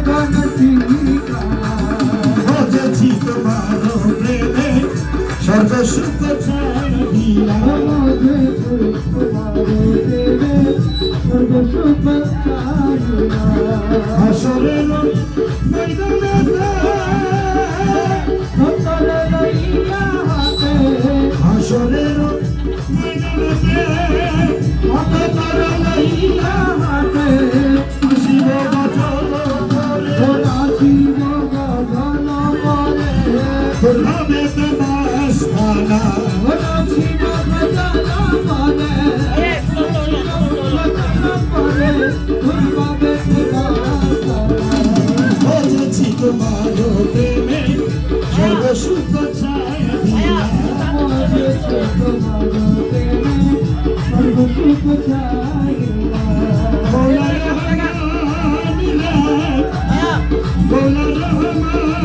গগন ঠিকানা বুঝেছি তোমার প্রেমে সর্বসুখ ছাড়িয়া বুঝেছি তোমার প্রেমে সর্বসুখ ছাড়িয়া হাসরের ময়দানেতে অন্তরে লইয়া হাতে হাসরের ময়দানেতে অন্তরে লইয়া হাতে শিব বচন করে ওরা শিব গগন বলে তোর নামেতে মাস্তানা ওরা শিব গগন বলে বুঝেছি তোমার প্রেমে সর্বসুখ ছাড়িয়া মৌলা রহমান মৌলা রহমান